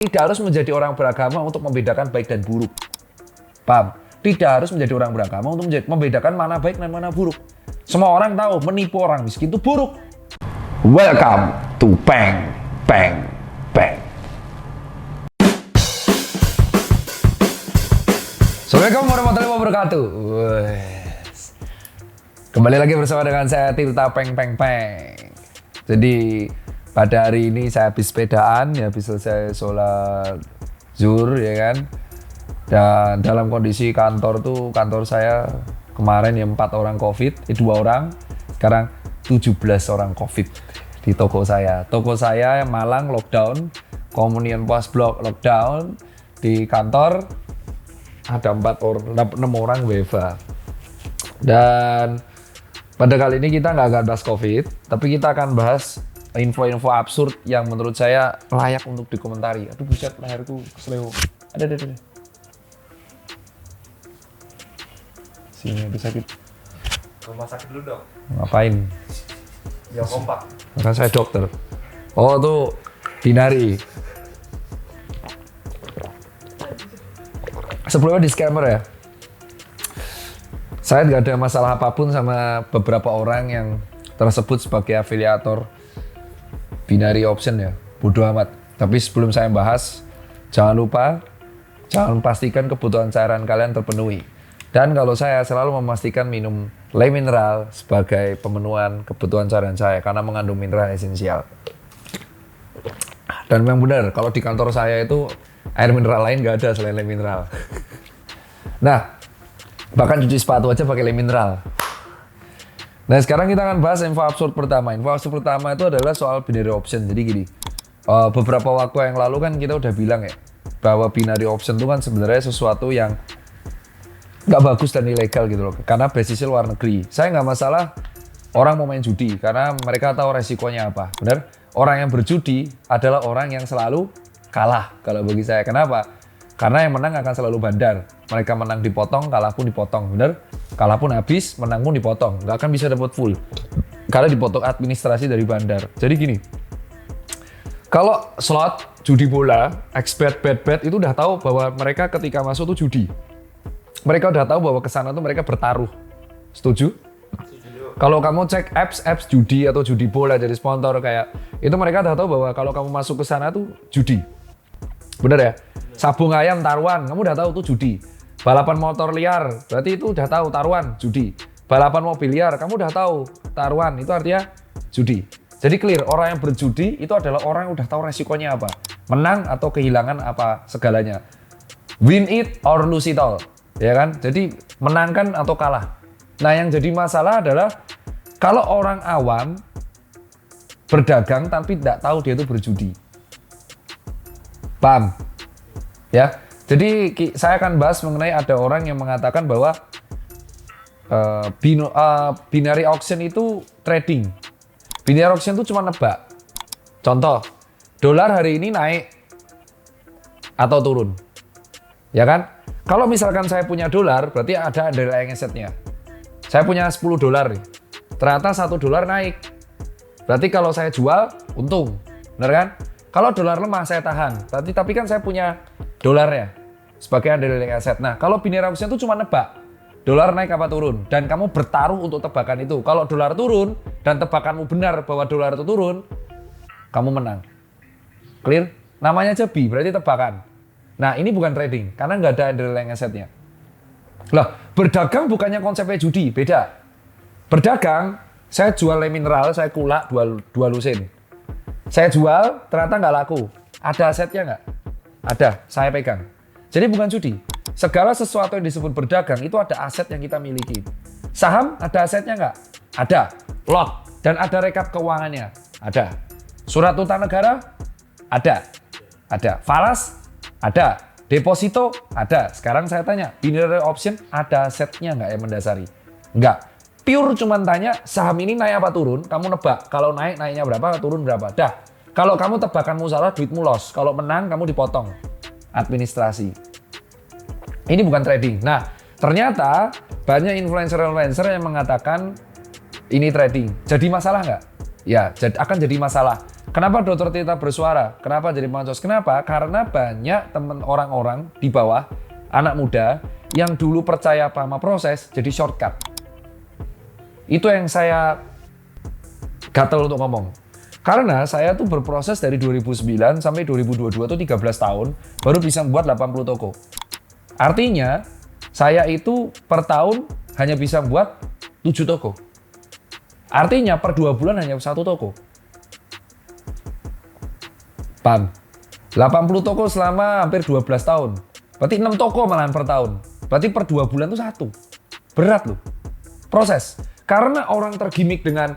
Tidak harus menjadi orang beragama untuk membedakan baik dan buruk. Paham? Tidak harus menjadi orang beragama untuk membedakan mana baik dan mana buruk. Semua orang tahu menipu orang miskin itu buruk. Welcome to Peng Peng Peng. Assalamualaikum warahmatullahi wabarakatuh. Kembali lagi bersama dengan saya Tirta Peng Peng Peng. Jadi pada hari ini saya habis sepedaan, ya habis selesai sholat zuhur ya kan. Dan dalam kondisi kantor saya kemarin ya 4 orang COVID, 2 orang, sekarang 17 orang COVID di toko saya. Toko saya Malang lockdown, Komunian Pos Blok lockdown, di kantor ada 6 orang WFH. Dan pada kali ini kita nggak akan bahas COVID, tapi kita akan bahas info-info absurd yang menurut saya layak untuk dikomentari. Aduh buset, leherku kesleo. Ada. Sini, habis sakit. Rumah sakit dulu dong. Ngapain? Biar kompak. Kan saya dokter. Oh tuh, Binari. Sebelumnya disclaimer ya. Saya nggak ada masalah apapun sama beberapa orang yang tersebut sebagai afiliator Binari Option ya. Bodoh amat. Tapi sebelum saya bahas, jangan pastikan kebutuhan cairan kalian terpenuhi. Dan kalau saya selalu memastikan minum Le Mineral sebagai pemenuhan kebutuhan cairan saya karena mengandung mineral esensial. Dan memang benar, kalau di kantor saya itu air mineral lain nggak ada selain Le Mineral. Nah, bahkan cuci sepatu aja pakai Le Mineral. Nah, sekarang kita akan bahas info absurd pertama. Info absurd pertama itu adalah soal binary option. Jadi gini, beberapa waktu yang lalu kan kita udah bilang ya, bahwa binary option itu kan sebenarnya sesuatu yang nggak bagus dan ilegal gitu loh, karena basisnya luar negeri. Saya nggak masalah orang mau main judi, karena mereka tahu resikonya apa. Benar? Orang yang berjudi adalah orang yang selalu kalah kalau bagi saya. Kenapa? Karena yang menang akan selalu bandar. Mereka menang dipotong, kalah pun dipotong. Bener? Kalah pun habis, menang pun dipotong. Nggak akan bisa dapat full. Karena dipotong administrasi dari bandar. Jadi gini, kalau slot, judi bola, expert bet itu udah tahu bahwa mereka ketika masuk tuh judi. Mereka udah tahu bahwa kesana tuh mereka bertaruh. Setuju? Kalau kamu cek apps judi atau judi bola jadi sponsor kayak itu, mereka udah tahu bahwa kalau kamu masuk ke sana tuh judi. Bener ya? Sabung ayam taruhan, kamu udah tahu tuh judi. Balapan motor liar, berarti itu udah tahu taruhan, judi. Balapan mobil liar, kamu udah tahu taruhan, itu artinya judi. Jadi clear, orang yang berjudi itu adalah orang yang udah tahu resikonya apa. Menang atau kehilangan apa segalanya. Win it or lose it all. Ya kan? Jadi menangkan atau kalah. Nah, yang jadi masalah adalah kalau orang awam berdagang tapi tidak tahu dia itu berjudi. Paham? Ya. Jadi saya akan bahas mengenai ada orang yang mengatakan bahwa binary auction itu trading. Binary auction itu cuma nebak. Contoh, dolar hari ini naik atau turun. Ya kan? Kalau misalkan saya punya dolar, berarti ada underlying asset-nya. Saya punya 10 dolar nih. Ternyata 1 dolar naik. Berarti kalau saya jual, untung. Benar kan? Kalau dolar lemah, saya tahan. Tapi kan saya punya dolarnya sebagai underlying asset. Nah, kalau binary auction itu cuma nebak. Dolar naik apa turun. Dan kamu bertaruh untuk tebakan itu. Kalau dolar turun, dan tebakanmu benar bahwa dolar itu turun, kamu menang. Clear? Namanya aja B, berarti tebakan. Nah, ini bukan trading, karena nggak ada underlying assetnya. Lah, berdagang bukannya konsepnya judi, beda. Berdagang, saya jual Le Mineral, saya kulak, dua lusin. Saya jual, ternyata nggak laku. Ada asetnya nggak? Ada, saya pegang. Jadi bukan judi. Segala sesuatu yang disebut berdagang, itu ada aset yang kita miliki. Saham, ada asetnya nggak? Ada. Lot, dan ada rekap keuangannya? Ada. Surat utang negara? Ada. Ada. Falas? Ada. Deposito? Ada. Sekarang saya tanya, binary option ada asetnya nggak yang mendasari? Nggak. Pure cuman tanya, saham ini naik apa turun? Kamu nebak. Kalau naik, naiknya berapa? Turun berapa? Dah. Kalau kamu tebakanmu salah, duitmu loss. Kalau menang, kamu dipotong administrasi. Ini bukan trading. Nah, ternyata banyak influencer yang mengatakan ini trading. Jadi masalah nggak? Ya, akan jadi masalah. Kenapa Dr. Tirta bersuara? Kenapa jadi pancos? Kenapa? Karena banyak teman orang-orang di bawah, anak muda, yang dulu percaya sama proses, jadi shortcut. Itu yang saya gatel untuk ngomong. Karena saya tuh berproses dari 2009 sampai 2022 tuh 13 tahun, baru bisa membuat 80 toko. Artinya, saya itu per tahun hanya bisa membuat 7 toko. Artinya per 2 bulan hanya 1 toko. Paham? 80 toko selama hampir 12 tahun. Berarti 6 toko malahan per tahun. Berarti per 2 bulan itu 1. Berat loh. Proses. Karena orang tergimik dengan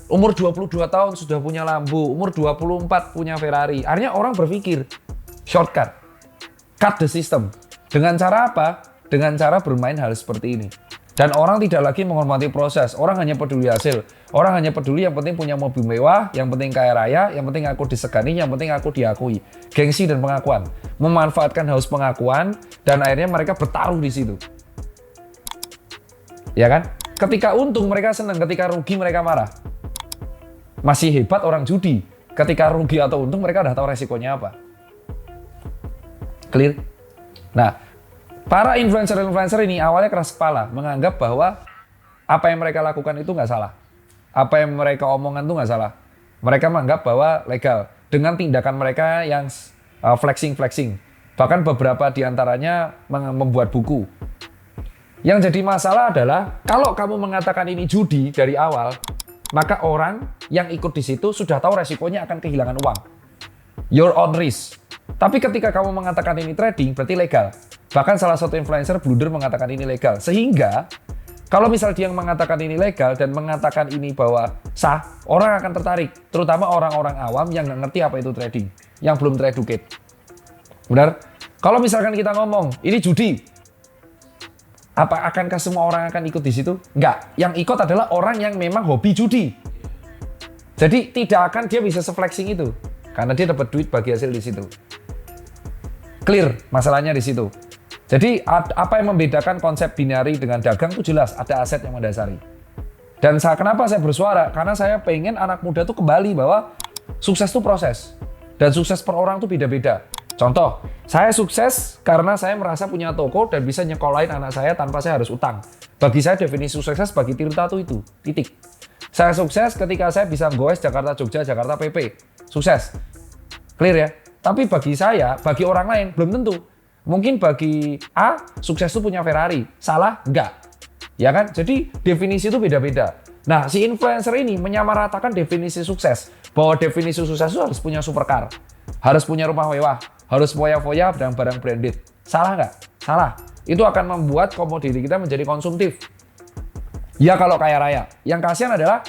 umur 22 tahun sudah punya Lambo, umur 24 punya Ferrari. Akhirnya orang berpikir, shortcut. Cut the system. Dengan cara apa? Dengan cara bermain hal seperti ini. Dan orang tidak lagi menghormati proses. Orang hanya peduli hasil. Orang hanya peduli yang penting punya mobil mewah, yang penting kaya raya, yang penting aku disegani, yang penting aku diakui. Gengsi dan pengakuan. Memanfaatkan haus pengakuan dan akhirnya mereka bertaruh di situ. Ya kan? Ketika untung mereka senang, ketika rugi mereka marah. Masih hebat orang judi. Ketika rugi atau untung mereka udah tahu resikonya apa. Clear? Nah, para influencer-influencer ini awalnya keras kepala, menganggap bahwa apa yang mereka lakukan itu nggak salah. Apa yang mereka omongan itu nggak salah. Mereka menganggap bahwa legal dengan tindakan mereka yang flexing-flexing. Bahkan beberapa diantaranya membuat buku. Yang jadi masalah adalah kalau kamu mengatakan ini judi dari awal, maka orang yang ikut di situ sudah tahu resikonya akan kehilangan uang. Your own risk. Tapi ketika kamu mengatakan ini trading, berarti legal. Bahkan salah satu influencer blunder mengatakan ini legal. Sehingga kalau misal dia mengatakan ini legal dan mengatakan ini bahwa sah, orang akan tertarik. Terutama orang-orang awam yang nggak ngerti apa itu trading, yang belum tereducate. Benar? Kalau misalkan kita ngomong, ini judi, apa akankah semua orang akan ikut di situ? Enggak. Yang ikut adalah orang yang memang hobi judi. Jadi tidak akan dia bisa se-flexing itu. Karena dia dapat duit bagi hasil di situ. Clear masalahnya di situ. Jadi apa yang membedakan konsep binary dengan dagang itu jelas. Ada aset yang mendasari. Dan kenapa saya bersuara? Karena saya pengen anak muda tuh kembali bahwa sukses itu proses. Dan sukses per orang tuh beda-beda. Contoh, saya sukses karena saya merasa punya toko dan bisa nyekolahin anak saya tanpa saya harus utang. Bagi saya definisi sukses bagi Tirta itu, titik. Saya sukses ketika saya bisa goes Jakarta Jogja, Jakarta PP. Sukses. Clear ya? Tapi bagi saya, bagi orang lain belum tentu. Mungkin bagi A, sukses itu punya Ferrari. Salah? Enggak. Ya kan? Jadi definisi itu beda-beda. Nah, si influencer ini menyamaratakan definisi sukses. Bahwa definisi sukses itu harus punya supercar. Harus punya rumah mewah. Harus foya-foya dan barang branded. Salah nggak? Salah. Itu akan membuat komoditi kita menjadi konsumtif. Ya kalau kaya raya. Yang kasihan adalah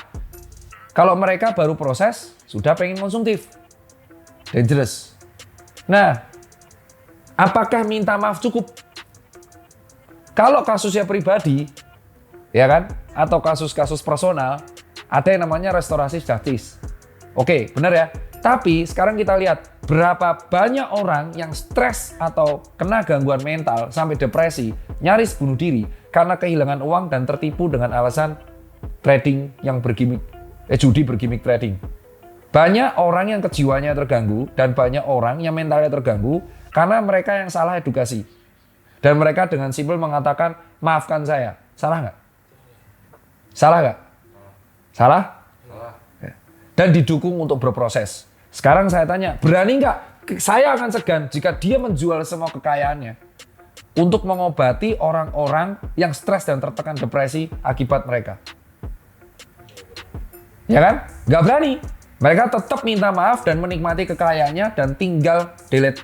kalau mereka baru proses, sudah pengen konsumtif. Dangerous. Nah, apakah minta maaf cukup? Kalau kasusnya pribadi, ya kan? Atau kasus-kasus personal, ada yang namanya restorasi justice. Oke, benar ya? Tapi sekarang kita lihat berapa banyak orang yang stres atau kena gangguan mental sampai depresi, nyaris bunuh diri karena kehilangan uang dan tertipu dengan alasan trading yang bergimik, judi bergimik trading. Banyak orang yang kejiwaannya terganggu dan banyak orang yang mentalnya terganggu karena mereka yang salah edukasi. Dan mereka dengan simpel mengatakan, maafkan saya. Salah nggak? Salah nggak? Salah? Salah. Dan didukung untuk berproses. Sekarang saya tanya, berani nggak? Saya akan segan jika dia menjual semua kekayaannya untuk mengobati orang-orang yang stres dan tertekan depresi akibat mereka. Ya kan? Nggak berani. Mereka tetap minta maaf dan menikmati kekayaannya dan tinggal delete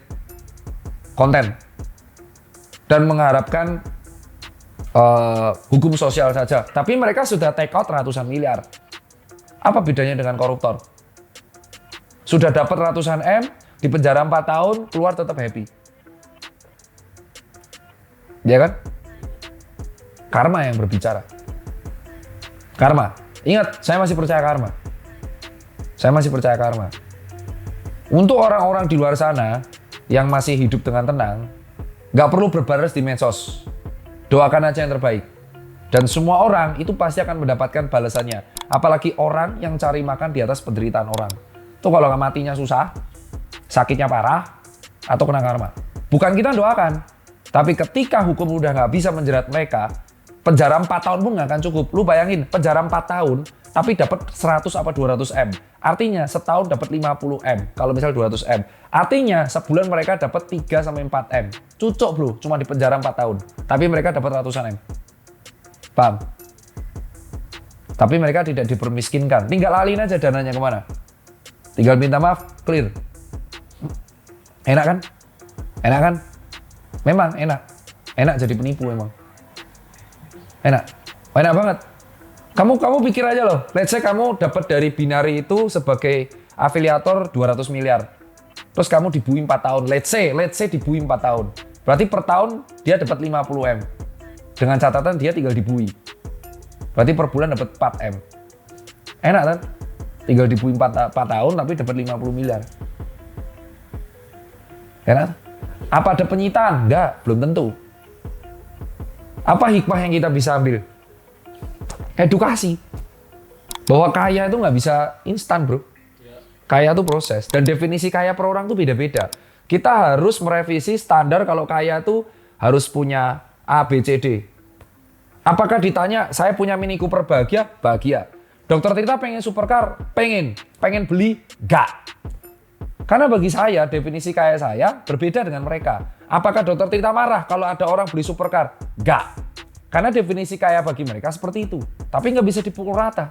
konten. Dan mengharapkan hukum sosial saja. Tapi mereka sudah take out ratusan miliar. Apa bedanya dengan koruptor? Sudah dapat ratusan M, di penjara 4 tahun, keluar tetap happy. Ya kan? Karma yang berbicara. Karma. Ingat, saya masih percaya karma. Saya masih percaya karma. Untuk orang-orang di luar sana yang masih hidup dengan tenang, nggak perlu berbaris di medsos. Doakan aja yang terbaik. Dan semua orang itu pasti akan mendapatkan balasannya. Apalagi orang yang cari makan di atas penderitaan orang. Tuh kalau matinya susah, sakitnya parah, atau kena karma. Bukan kita doakan, tapi ketika hukum udah nggak bisa menjerat mereka, penjara 4 tahun pun nggak akan cukup. Lu bayangin, penjara 4 tahun, tapi dapat 100 apa 200 M. Artinya setahun dapat 50 M, kalau misal 200 M. Artinya sebulan mereka dapat 3 sampai 4 M. Cucuk bro, cuma di penjara 4 tahun. Tapi mereka dapat ratusan M. Paham? Tapi mereka tidak dipermiskinkan. Tinggal alin aja dananya kemana. Tinggal minta maaf, clear. Enak kan? Enak kan? Memang enak. Enak jadi penipu memang. Enak. Enak banget. Kamu pikir aja loh. Let's say kamu dapat dari Binari itu sebagai afiliator 200 miliar. Terus kamu dibui 4 tahun. Let's say dibui 4 tahun. Berarti per tahun dia dapat 50 M. Dengan catatan dia tinggal dibui. Berarti per bulan dapat 4 M. Enak kan? Tinggal dibui 4 tahun tapi dapat 50 miliar. Enak? Apa ada penyitaan? Enggak, belum tentu. Apa hikmah yang kita bisa ambil? Edukasi. Bahwa kaya itu nggak bisa instan, bro. Kaya itu proses. Dan definisi kaya per orang itu beda-beda. Kita harus merevisi standar kalau kaya itu harus punya A, B, C, D. Apakah ditanya, saya punya Mini Cooper bahagia? Bahagia. Dokter Tirta pengen supercar? Pengen. Pengen beli? Enggak. Karena bagi saya, definisi kaya saya berbeda dengan mereka. Apakah Dokter Tirta marah kalau ada orang beli supercar? Enggak. Karena definisi kaya bagi mereka seperti itu. Tapi nggak bisa dipukul rata.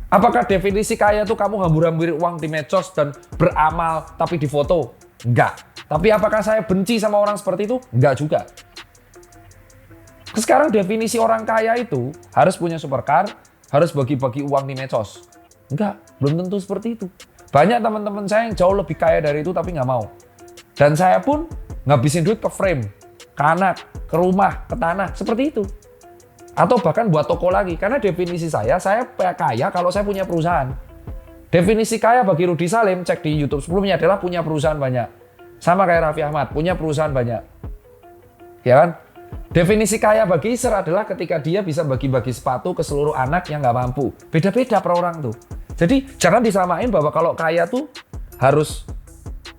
Apakah definisi kaya itu kamu hambur-hamburin uang di medsos dan beramal tapi difoto? Enggak. Tapi apakah saya benci sama orang seperti itu? Enggak juga. Sekarang definisi orang kaya itu harus punya supercar, harus bagi-bagi uang di medsos. Enggak, belum tentu seperti itu. Banyak teman-teman saya yang jauh lebih kaya dari itu tapi nggak mau. Dan saya pun ngabisin duit ke frame, ke anak, ke rumah, ke tanah, seperti itu. Atau bahkan buat toko lagi. Karena definisi saya kaya kalau saya punya perusahaan. Definisi kaya bagi Rudy Salim, cek di YouTube sebelumnya adalah punya perusahaan banyak. Sama kayak Raffi Ahmad, punya perusahaan banyak. Ya kan? Definisi kaya bagi Iser adalah ketika dia bisa bagi-bagi sepatu ke seluruh anak yang nggak mampu. Beda-beda per orang tuh. Jadi jangan disamain bahwa kalau kaya tuh harus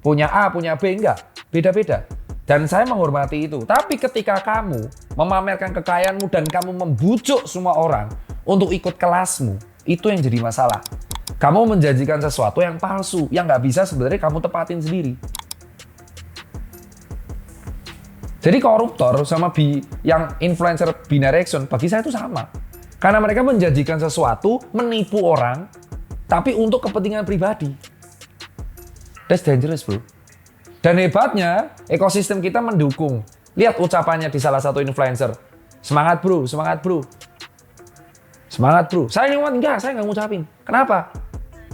punya A, punya B, enggak. Beda-beda. Dan saya menghormati itu. Tapi ketika kamu memamerkan kekayaanmu dan kamu membujuk semua orang untuk ikut kelasmu, itu yang jadi masalah. Kamu menjanjikan sesuatu yang palsu, yang nggak bisa sebenarnya kamu tepatin sendiri. Jadi koruptor sama yang influencer binary action bagi saya itu sama. Karena mereka menjanjikan sesuatu, menipu orang, tapi untuk kepentingan pribadi. That's dangerous, bro. Dan hebatnya, ekosistem kita mendukung. Lihat ucapannya di salah satu influencer. Semangat, bro. Semangat, bro. Semangat, bro. Saya nggak ngucapin. Kenapa?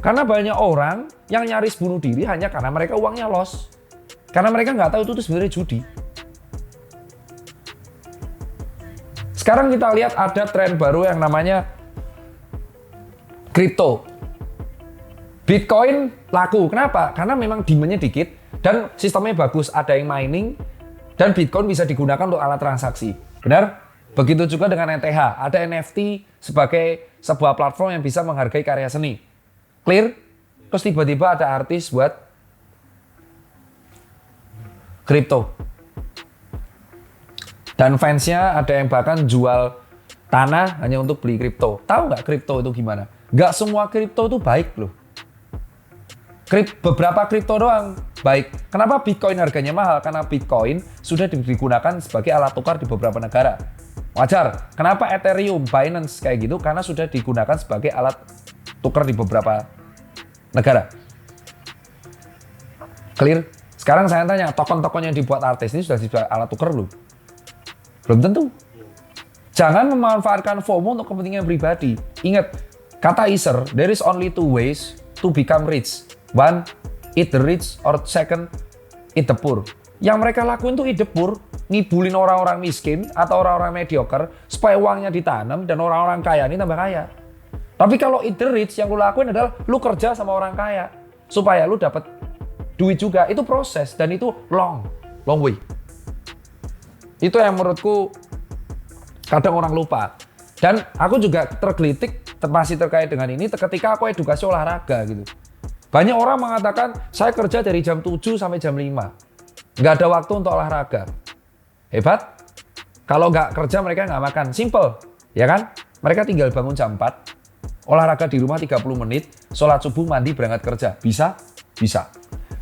Karena banyak orang yang nyaris bunuh diri hanya karena mereka uangnya loss. Karena mereka nggak tahu itu sebenarnya judi. Sekarang kita lihat ada tren baru yang namanya kripto. Bitcoin laku. Kenapa? Karena memang demand-nya dikit dan sistemnya bagus. Ada yang mining dan Bitcoin bisa digunakan untuk alat transaksi. Benar? Begitu juga dengan ETH. Ada NFT sebagai sebuah platform yang bisa menghargai karya seni. Clear? Terus tiba-tiba ada artis buat kripto. Dan fansnya ada yang bahkan jual tanah hanya untuk beli kripto. Tahu nggak kripto itu gimana? Nggak semua kripto itu baik loh. Beberapa kripto doang baik. Kenapa Bitcoin harganya mahal? Karena Bitcoin sudah digunakan sebagai alat tukar di beberapa negara. Wajar. Kenapa Ethereum, Binance kayak gitu? Karena sudah digunakan sebagai alat tukar di beberapa negara. Clear? Sekarang saya tanya, token-token yang dibuat artis ini sudah sebagai alat tukar loh. Belum tentu. Jangan memanfaatkan FOMO untuk kepentingan pribadi. Ingat, kata Iser, there is only two ways to become rich. One, eat the rich, or second, eat the poor. Yang mereka lakuin tuh eat the poor, ngibulin orang-orang miskin atau orang-orang mediocre supaya uangnya ditanam dan orang-orang kaya ini tambah kaya. Tapi kalau eat the rich, yang lu lakuin adalah lu kerja sama orang kaya supaya lu dapat duit juga. Itu proses dan itu long way. Itu yang menurutku kadang orang lupa. Dan aku juga tergelitik masih terkait dengan ini ketika aku edukasi olahraga gitu. Banyak orang mengatakan, saya kerja dari jam 7 sampai jam 5. Nggak ada waktu untuk olahraga. Hebat? Kalau nggak kerja mereka nggak makan. Simple, ya kan? Mereka tinggal bangun jam 4, olahraga di rumah 30 menit, sholat subuh, mandi, berangkat kerja. Bisa? Bisa.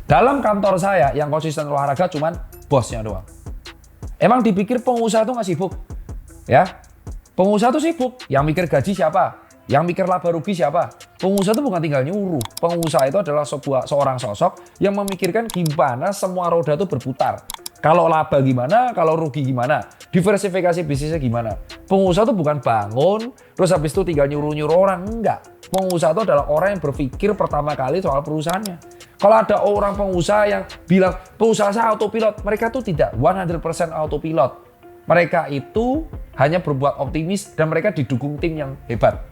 Dalam kantor saya yang konsisten olahraga cuman bosnya doang. Emang dipikir pengusaha itu nggak sibuk? Ya, pengusaha itu sibuk. Yang mikir gaji siapa? Yang mikir laba rugi siapa? Pengusaha itu bukan tinggal nyuruh. Pengusaha itu adalah seorang sosok yang memikirkan gimana semua roda itu berputar. Kalau laba gimana, kalau rugi gimana, diversifikasi bisnisnya gimana. Pengusaha itu bukan bangun, terus habis itu tinggal nyuruh-nyuruh orang. Enggak. Pengusaha itu adalah orang yang berpikir pertama kali soal perusahaannya. Kalau ada orang pengusaha yang bilang, pengusaha saya autopilot, mereka tuh tidak 100% autopilot. Mereka itu hanya berbuat optimis dan mereka didukung tim yang hebat.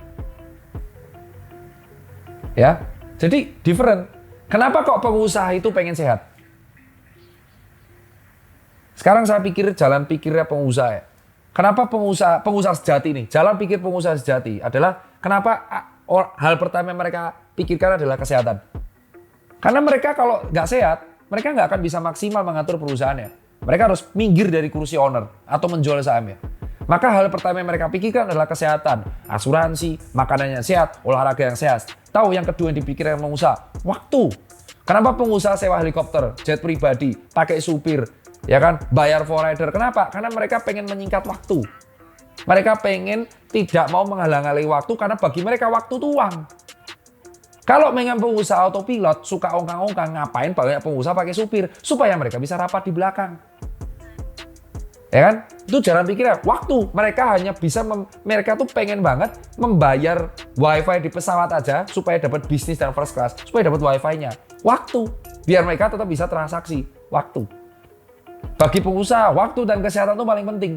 Ya, jadi different. Kenapa kok pengusaha itu pengen sehat? Sekarang saya pikir jalan pikirnya pengusaha ya. Kenapa pengusaha sejati ini? Jalan pikir pengusaha sejati adalah kenapa hal pertama yang mereka pikirkan adalah kesehatan. Karena mereka kalau nggak sehat, mereka nggak akan bisa maksimal mengatur perusahaannya. Mereka harus minggir dari kursi owner atau menjual sahamnya. Maka hal pertama yang mereka pikirkan adalah kesehatan, asuransi, makanan yang sehat, olahraga yang sehat. Tahu yang kedua yang dipikirkan pengusaha? Waktu. Kenapa pengusaha sewa helikopter, jet pribadi, pakai supir, ya kan, bayar for rider? Kenapa? Karena mereka pengen menyingkat waktu. Mereka pengen tidak mau menghalang-halangi waktu karena bagi mereka waktu itu uang. Kalau memang pengusaha autopilot, suka ongkang-ongkang, ngapain banyak pengusaha pakai supir? Supaya mereka bisa rapat di belakang. Ya kan? Itu jalan pikirnya. Waktu. Mereka hanya bisa, mereka tuh pengen banget membayar wifi di pesawat aja supaya dapat bisnis dan first class, supaya dapat wifi-nya. Waktu. Biar mereka tetap bisa transaksi. Waktu. Bagi pengusaha, waktu dan kesehatan itu paling penting.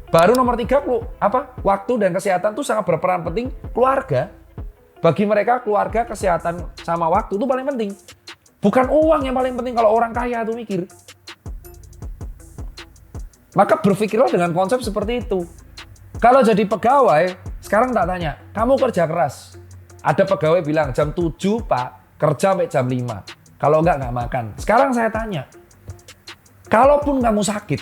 Baru nomor 3, waktu dan kesehatan itu sangat berperan penting keluarga. Bagi mereka, keluarga, kesehatan, sama waktu itu paling penting. Bukan uang yang paling penting kalau orang kaya itu mikir. Maka berpikirlah dengan konsep seperti itu. Kalau jadi pegawai, sekarang tak tanya, kamu kerja keras. Ada pegawai bilang jam 7 Pak, kerja sampai jam 5. Kalau nggak makan. Sekarang saya tanya, kalaupun kamu sakit,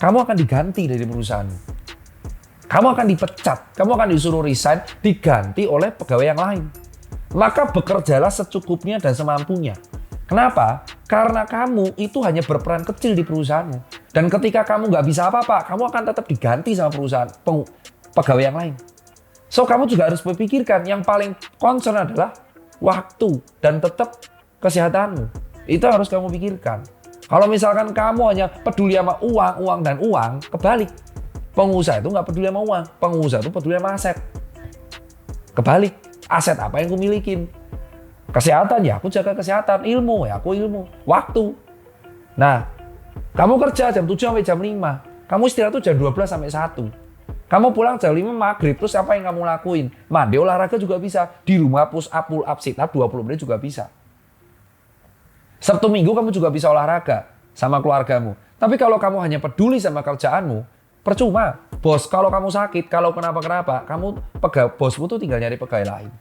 kamu akan diganti dari perusahaan. Kamu akan dipecat, kamu akan disuruh resign, diganti oleh pegawai yang lain. Maka bekerjalah secukupnya dan semampunya. Kenapa? Karena kamu itu hanya berperan kecil di perusahaanmu. Dan ketika kamu nggak bisa apa-apa, kamu akan tetap diganti sama perusahaan, pegawai yang lain. So, kamu juga harus berpikirkan yang paling concern adalah waktu dan tetap kesehatanmu. Itu harus kamu pikirkan. Kalau misalkan kamu hanya peduli sama uang, dan uang, kebalik. Pengusaha itu nggak peduli sama uang, pengusaha itu peduli sama aset. Kebalik, aset apa yang aku milikin? Kesehatan, ya aku jaga kesehatan. Ilmu, ya aku ilmu. Waktu. Nah, kamu kerja jam 7 sampai jam 5. Kamu istirahat tuh jam 12 sampai 1. Kamu pulang jam 5 maghrib, terus apa yang kamu lakuin? Mandi, olahraga juga bisa. Di rumah push up, pull up, sit up 20 menit juga bisa. Sabtu Minggu kamu juga bisa olahraga sama keluargamu. Tapi kalau kamu hanya peduli sama kerjaanmu, percuma. Bos, kalau kamu sakit, kalau kenapa-kenapa, bosmu tuh tinggal nyari pegawai lain.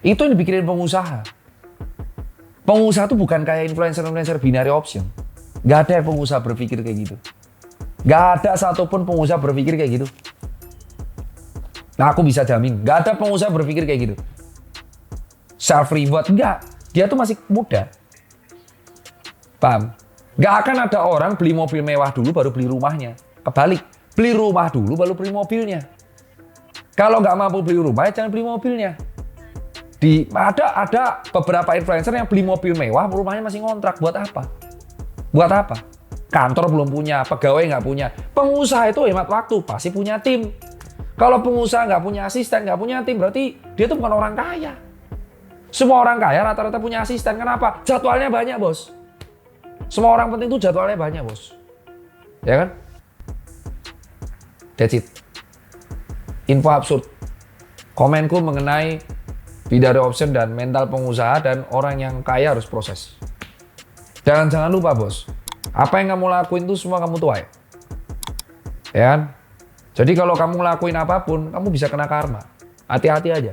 Itu yang dipikirin pengusaha. Pengusaha tuh bukan kayak influencer binary option. Gak ada yang pengusaha berpikir kayak gitu. Gak ada satupun pengusaha berpikir kayak gitu. Nah, aku bisa jamin, gak ada pengusaha berpikir kayak gitu. Self reward, enggak. Dia tuh masih muda. Paham? Gak akan ada orang beli mobil mewah dulu baru beli rumahnya. Kebalik, beli rumah dulu baru beli mobilnya. Kalau nggak mampu beli rumah, ya jangan beli mobilnya. Ada beberapa influencer yang beli mobil mewah, rumahnya masih ngontrak. Buat apa? Buat apa? Kantor belum punya, pegawai nggak punya. Pengusaha itu hemat waktu, pasti punya tim. Kalau pengusaha nggak punya asisten, nggak punya tim, berarti dia tuh bukan orang kaya. Semua orang kaya rata-rata punya asisten. Kenapa? Jadwalnya banyak, bos. Semua orang penting tuh jadwalnya banyak, bos. Ya kan? That's it. Info absurd. Komenku mengenai binary option dan mental pengusaha dan orang yang kaya harus proses. Jangan lupa, bos. Apa yang kamu lakuin itu semua kamu tuai. Ya kan? Jadi kalau kamu ngelakuin apapun, kamu bisa kena karma. Hati-hati aja.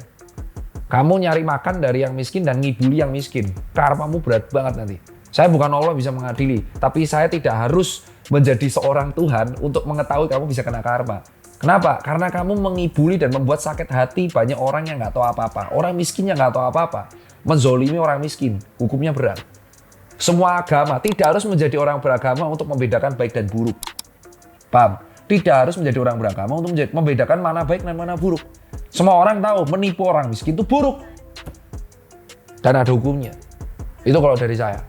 Kamu nyari makan dari yang miskin dan ngibuli yang miskin. Karmamu berat banget nanti. Saya bukan Allah bisa mengadili, tapi saya tidak harus menjadi seorang Tuhan untuk mengetahui kamu bisa kena karma. Kenapa? Karena kamu mengibuli dan membuat sakit hati banyak orang yang nggak tahu apa-apa. Orang miskin yang nggak tahu apa-apa. Menzolimi orang miskin, hukumnya berat. Semua agama tidak harus menjadi orang beragama untuk membedakan baik dan buruk. Paham? Tidak harus menjadi orang beragama untuk membedakan mana baik dan mana buruk. Semua orang tahu menipu orang miskin itu buruk. Dan ada hukumnya. Itu kalau dari saya.